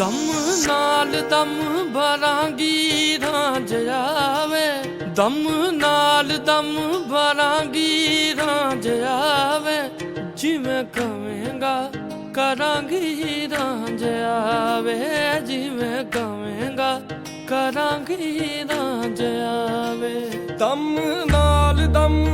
ਦਮ ਨਾਲ ਦਮ ਭਰਾਂਗੀ ਰਾਂਝ ਆਵੇ, ਦਮ ਨਾਲ ਦਮ ਭਰਾਂਗੀ ਰਾਂਝ ਆਵੇ। ਜਿਵੇਂ ਕਵੇਂਗਾ ਕਰਾਂਗੀ ਰਾਂਝ ਆਵੇ, ਜਿਵੇਂ ਕਵੇਂਗਾ ਕਰਾਂਗੀ ਰਾਂਝ ਆਵੇ। ਦਮ ਨਾਲ ਦਮ